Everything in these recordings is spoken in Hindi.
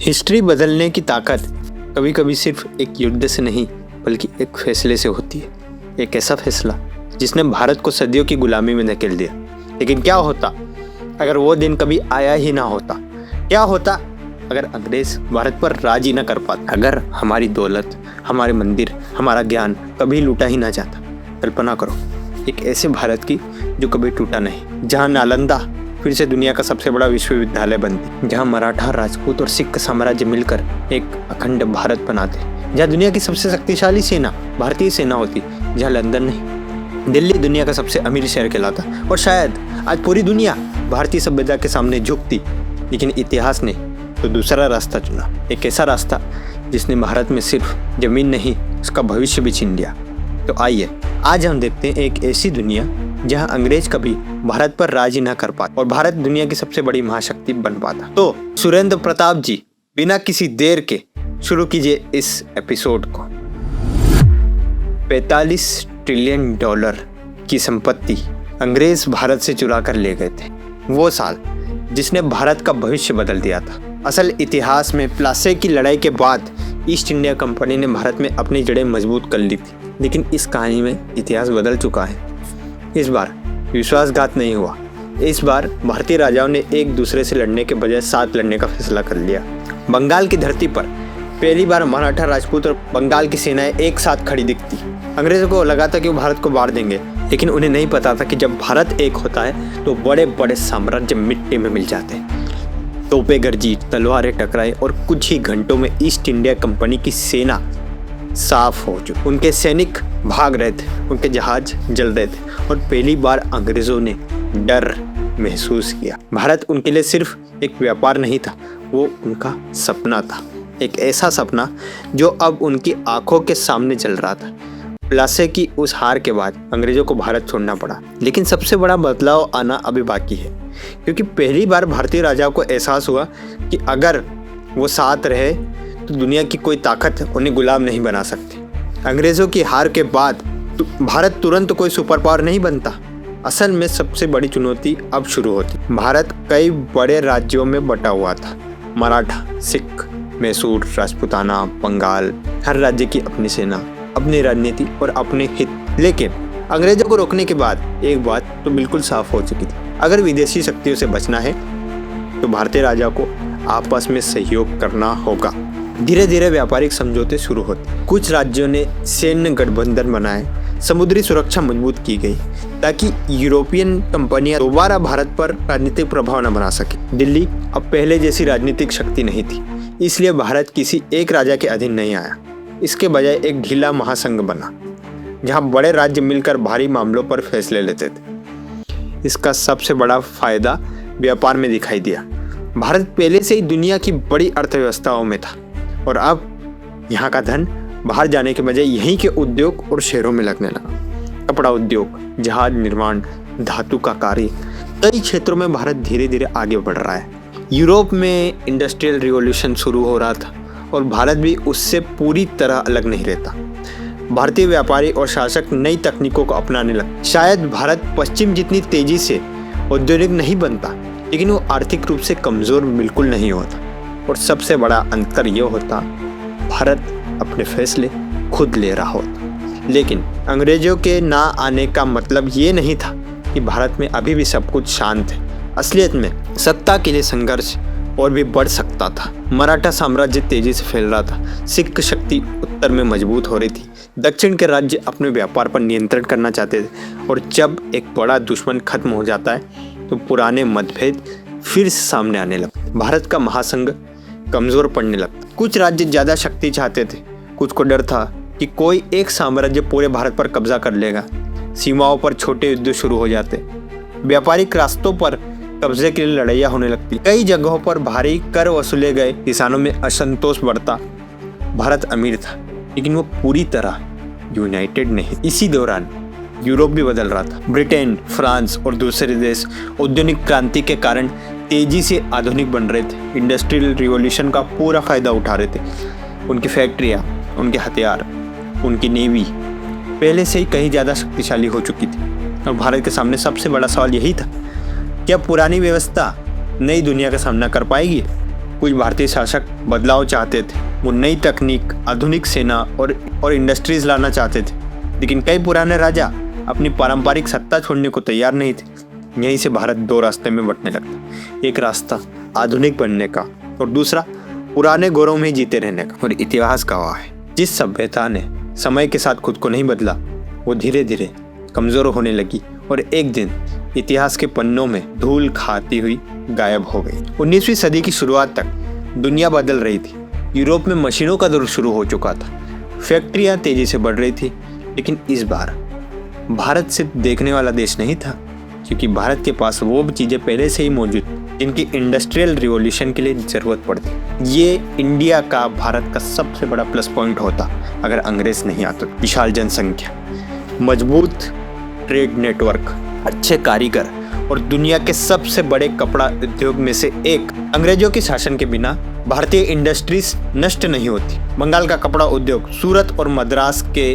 हिस्ट्री बदलने की ताकत कभी कभी सिर्फ एक युद्ध से नहीं बल्कि एक फैसले से होती है। एक ऐसा फैसला जिसने भारत को सदियों की गुलामी में धकेल दिया। लेकिन क्या होता अगर वो दिन कभी आया ही ना होता? क्या होता अगर अंग्रेज भारत पर राज ही ना कर पाते? अगर हमारी दौलत, हमारे मंदिर, हमारा ज्ञान कभी लूटा ही ना जाता? कल्पना करो एक ऐसे भारत की जो कभी टूटा नहीं, जहाँ नालंदा फिर से दुनिया का सबसे बड़ा विश्वविद्यालय बनती, जहाँ मराठा, राजपूत और सिख साम्राज्य मिलकर एक अखंड भारत बनाते, जहाँ दुनिया की सबसे शक्तिशाली सेना भारतीय सेना होती, जहाँ लंदन नहीं दिल्ली दुनिया का सबसे अमीर शहर कहलाता और शायद आज पूरी दुनिया भारतीय सभ्यता के सामने झुकती। लेकिन इतिहास ने तो दूसरा रास्ता चुना, एक ऐसा रास्ता जिसने भारत में सिर्फ जमीन नहीं उसका भविष्य भी छीन लिया। तो आइए आज हम देखते हैं एक ऐसी दुनिया जहां अंग्रेज कभी भारत पर राज ही न कर पाते और भारत दुनिया की सबसे बड़ी महाशक्ति बन पाता। तो सुरेंद्र प्रताप जी, बिना किसी देर के शुरू कीजिए इस एपिसोड को। 45 ट्रिलियन डॉलर की संपत्ति अंग्रेज भारत से चुरा कर ले गए थे। वो साल जिसने भारत का भविष्य बदल दिया था। असल इतिहास में प्लासी की लड़ाई के बाद ईस्ट इंडिया कंपनी ने भारत में अपनी जड़ें मजबूत कर ली थी। लेकिन इस कहानी में इतिहास बदल चुका है। इस बार विश्वासघात नहीं हुआ। इस बार भारतीय राजाओं ने एक दूसरे से लड़ने के बजाय साथ लड़ने का फैसला कर लिया। बंगाल की धरती पर पहली बार मराठा, राजपूत और बंगाल की सेनाएं एक साथ खड़ी दिखती। अंग्रेजों को लगा था कि वो भारत को बाढ़ देंगे, लेकिन उन्हें नहीं पता था कि जब भारत एक होता है तो बड़े बड़े साम्राज्य मिट्टी में मिल जाते हैं। तोपें गरजी, तलवारें टकराई और कुछ ही घंटों में ईस्ट इंडिया कंपनी की सेना साफ हो चुकी। उनके सैनिक भाग रहे थे, उनके जहाज जल रहे थे और पहली बार अंग्रेजों ने डर महसूस किया। भारत उनके लिए सिर्फ एक व्यापार नहीं था, वो उनका सपना था। एक ऐसा सपना जो अब उनकी आंखों के सामने चल रहा था। प्लासी की उस हार के बाद अंग्रेजों को भारत छोड़ना पड़ा। लेकिन सबसे बड़ा बदलाव आना अभी बाकी है, क्योंकि पहली बार भारतीय राजाओं को एहसास हुआ कि अगर वो साथ रहे तो दुनिया की कोई ताकत उन्हें गुलाम नहीं बना सकती। अंग्रेजों की हार के बाद भारत तुरंत कोई सुपर पावर नहीं बनता। असल में सबसे बड़ी चुनौती अब शुरू होती। भारत कई बड़े राज्यों में बटा हुआ था। मराठा, सिख, मैसूर, राजपूताना, बंगाल। हर राज्य की अपनी सेना, अपनी राजनीति और अपने हित। लेकिन अंग्रेजों को रोकने के बाद एक बात तो बिल्कुल साफ हो चुकी थी। अगर विदेशी शक्तियों से बचना है तो भारतीय राजाओं को आपस में सहयोग करना होगा। धीरे धीरे व्यापारिक समझौते शुरू होते। कुछ राज्यों ने सैन्य गठबंधन बनाए, समुद्री सुरक्षा मजबूत की गई ताकि यूरोपियन कंपनियां दोबारा भारत पर राजनीतिक प्रभाव न बना सके। दिल्ली अब पहले जैसी राजनीतिक शक्ति नहीं थी, इसलिए भारत किसी एक राजा के अधीन नहीं आया। इसके बजाय एक ढीला महासंघ बना, जहां बड़े राज्य मिलकर भारी मामलों पर फैसले लेते थे। इसका सबसे बड़ा फायदा व्यापार में दिखाई दिया। भारत पहले से ही दुनिया की बड़ी अर्थव्यवस्थाओं में था और अब यहाँ का धन बाहर जाने के बजाय यहीं के उद्योग और शहरों में लगने लगा। कपड़ा उद्योग, जहाज निर्माण, धातु का कार्य, कई क्षेत्रों में भारत धीरे धीरे आगे बढ़ रहा है। यूरोप में इंडस्ट्रियल रिवॉल्यूशन शुरू हो रहा था और भारत भी उससे पूरी तरह अलग नहीं रहता। भारतीय व्यापारी और शासक नई तकनीकों को अपनाने लगे। शायद भारत पश्चिम जितनी तेजी से औद्योगिक नहीं बनता, लेकिन वो आर्थिक रूप से कमजोर बिल्कुल नहीं होता। और सबसे बड़ा अंतर यह होता, भारत अपने फैसले खुद ले रहा होता। लेकिन अंग्रेजों के ना आने का मतलब ये नहीं था कि भारत में अभी भी सब कुछ शांत है। असलियत में सत्ता के लिए संघर्ष और भी बढ़ सकता था। मराठा साम्राज्य तेजी से फैल रहा था, सिख शक्ति उत्तर में मजबूत हो रही थी, दक्षिण के राज्य अपने व्यापार पर नियंत्रण करना चाहते थे। और जब एक बड़ा दुश्मन खत्म हो जाता है तो पुराने मतभेद फिर से सामने आने लगते। भारत का महासंघ कमजोर पड़ने लगता। कुछ राज्य ज्यादा शक्ति चाहते थे, कुछ को डर था कि कोई एक साम्राज्य पूरे भारत पर कब्जा कर लेगा। सीमाओं पर छोटे युद्ध शुरू हो जाते, व्यापारिक रास्तों पर कब्जे के लिए लड़ाइयाँ होने लगती। कई जगहों पर भारी कर वसूले गए, किसानों में असंतोष बढ़ता। भारत अमीर था, लेकिन वो पूरी तरह यूनाइटेड नहीं। इसी दौरान यूरोप भी बदल रहा था। ब्रिटेन, फ्रांस और दूसरे देश औद्योगिक क्रांति के कारण तेजी से आधुनिक बन रहे थे। इंडस्ट्रियल रिवॉल्यूशन का पूरा फायदा उठा रहे थे। उनकी फैक्ट्रियाँ, उनके हथियार, उनकी नेवी पहले से ही कहीं ज़्यादा शक्तिशाली हो चुकी थी। और भारत के सामने सबसे बड़ा सवाल यही था, क्या पुरानी व्यवस्था नई दुनिया का सामना कर पाएगी? कुछ भारतीय शासक बदलाव चाहते थे, वो नई तकनीक, आधुनिक सेना और इंडस्ट्रीज लाना चाहते थे, लेकिन कई पुराने राजा अपनी पारंपरिक सत्ता छोड़ने को तैयार नहीं थे। यहीं से भारत दो रास्ते में बंटने लगता, एक रास्ता आधुनिक बनने का और दूसरा पुराने गौरव में जीते रहने का। और इतिहास गवाह है, जिस सभ्यता ने समय के साथ खुद को नहीं बदला वो धीरे धीरे कमजोर होने लगी और एक दिन इतिहास के पन्नों में धूल खाती हुई गायब हो गई। 19वीं सदी की शुरुआत तक दुनिया बदल रही थी। यूरोप में मशीनों का दौर शुरू हो चुका था, फैक्ट्रियां तेजी से बढ़ रही थी, लेकिन इस बार भारत सिर्फ देखने वाला देश नहीं था, क्योंकि भारत के पास वो चीजें पहले से ही मौजूद जिनकी इंडस्ट्रियल रिवॉल्यूशन के लिए जरूरत पड़ती। ये इंडिया का भारत का सबसे बड़ा प्लस पॉइंट होता अगर अंग्रेज नहीं आते। विशाल जनसंख्या, मजबूत ट्रेड नेटवर्क, अच्छे कारीगर और दुनिया के सबसे बड़े कपड़ा उद्योग में से एक। अंग्रेजों के शासन के बिना भारतीय इंडस्ट्रीज नष्ट नहीं होती। बंगाल का कपड़ा उद्योग, सूरत और मद्रास के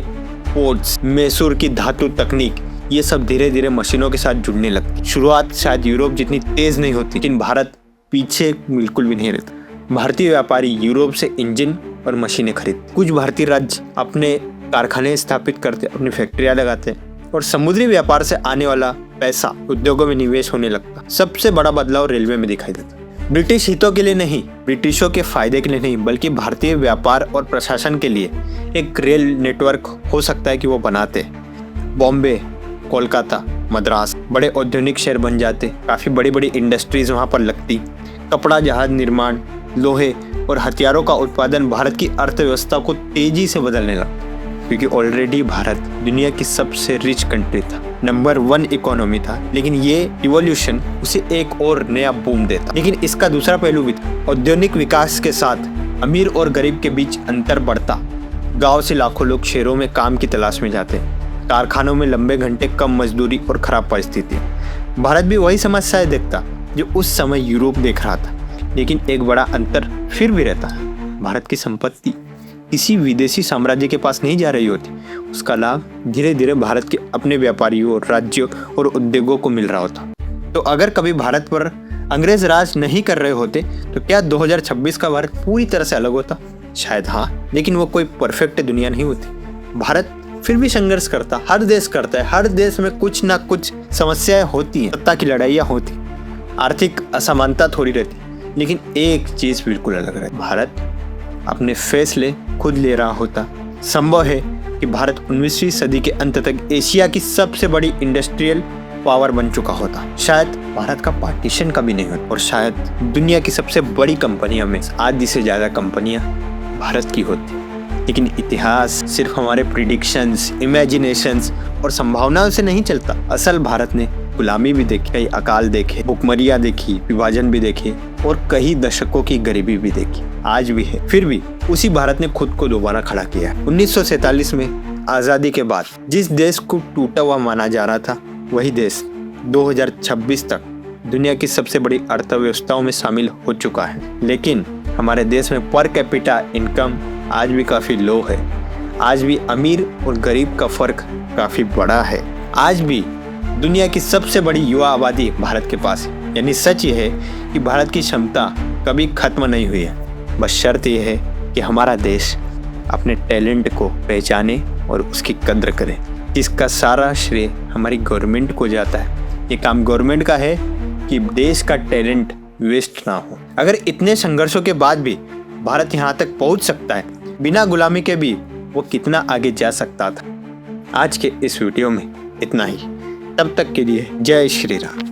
पोर्ट्स, मैसूर की धातु तकनीक, ये सब धीरे धीरे मशीनों के साथ जुड़ने लगती। शुरुआत शायद यूरोप जितनी तेज नहीं होती, लेकिन भारत पीछे बिल्कुल भी नहीं रहता। भारतीय व्यापारी यूरोप से इंजन और मशीनें खरीदते। कुछ भारतीय राज्य अपने कारखाने स्थापित करते, अपनी फैक्ट्रियां लगाते और समुद्री व्यापार से आने वाला पैसा उद्योगों में निवेश होने लगता। सबसे बड़ा बदलाव रेलवे में दिखाई देता। ब्रिटिश हितों के लिए नहीं, ब्रिटिशों के फायदे के लिए नहीं, बल्कि भारतीय व्यापार और प्रशासन के लिए एक रेल नेटवर्क हो सकता है कि वो बनाते। बॉम्बे, कोलकाता, मद्रास बड़े औद्योगिक शहर बन जाते। काफ़ी बड़ी बड़ी इंडस्ट्रीज वहाँ पर लगती। कपड़ा, जहाज निर्माण, लोहे और हथियारों का उत्पादन भारत की अर्थव्यवस्था को तेजी से बदलने लगा, क्योंकि ऑलरेडी भारत दुनिया की सबसे रिच कंट्री था, नंबर 1 इकोनॉमी था। लेकिन ये रिवॉल्यूशन उसे एक और नया बूम देता। लेकिन इसका दूसरा पहलू भी था। औद्योगिक विकास के साथ अमीर और गरीब के बीच अंतर बढ़ता। गाँव से लाखों लोग शहरों में काम की तलाश में जाते। कारखानों में लंबे घंटे, कम मजदूरी और खराब परिस्थितियाँ। भारत भी वही समस्याएं देखता जो उस समय यूरोप देख रहा था, लेकिन एक बड़ा अंतर फिर भी रहता। भारत की संपत्ति किसी विदेशी साम्राज्य के पास नहीं जा रही होती, उसका लाभ धीरे धीरे भारत के अपने व्यापारियों, राज्यों और उद्योगों को मिल रहा होता। तो अगर कभी भारत पर अंग्रेज राज नहीं कर रहे होते तो क्या 2026 का भारत पूरी तरह से अलग होता? शायद हाँ, लेकिन वो कोई परफेक्ट दुनिया नहीं होती। भारत फिर भी संघर्ष करता, हर देश करता है। हर देश में कुछ ना कुछ समस्याएं होती हैं, सत्ता की लड़ाइयाँ होती, आर्थिक असमानता थोड़ी रहती, लेकिन एक चीज बिल्कुल अलग है, भारत अपने फैसले खुद ले रहा होता। संभव है कि भारत 19वीं सदी के अंत तक एशिया की सबसे बड़ी इंडस्ट्रियल पावर बन चुका होता। शायद भारत का पार्टीशन कभी नहीं होता और शायद दुनिया की सबसे बड़ी कंपनियों में आधी से ज्यादा कंपनियां भारत की होती। लेकिन इतिहास सिर्फ हमारे प्रिडिक्शंस, इमेजिनेशंस और संभावनाओं से नहीं चलता। असल भारत ने गुलामी भी देखी, कई अकाल देखे, भुखमरियां देखी, विभाजन भी देखे और कई दशकों की गरीबी भी देखी। आज भी है, फिर भी उसी भारत ने खुद को दोबारा खड़ा किया। 1947 में आजादी के बाद जिस देश को टूटा हुआ माना जा रहा था, वही देश 2026 तक दुनिया की सबसे बड़ी अर्थव्यवस्थाओं में शामिल हो चुका है। लेकिन हमारे देश में पर कैपिटा इनकम आज भी काफी लो है। आज भी अमीर और गरीब का फर्क काफी बड़ा है। आज भी दुनिया की सबसे बड़ी युवा आबादी भारत के पास है। यानी सच ये है कि भारत की क्षमता कभी खत्म नहीं हुई है। बस शर्त यह है कि हमारा देश अपने टैलेंट को पहचाने और उसकी कद्र करे, जिसका सारा श्रेय हमारी गवर्नमेंट को जाता है। ये काम गवर्नमेंट का है कि देश का टैलेंट वेस्ट ना हो। अगर इतने संघर्षों के बाद भी भारत यहाँ तक पहुँच सकता है, बिना गुलामी के भी वो कितना आगे जा सकता था। आज के इस वीडियो में इतना ही। तब तक के लिए जय श्री राम।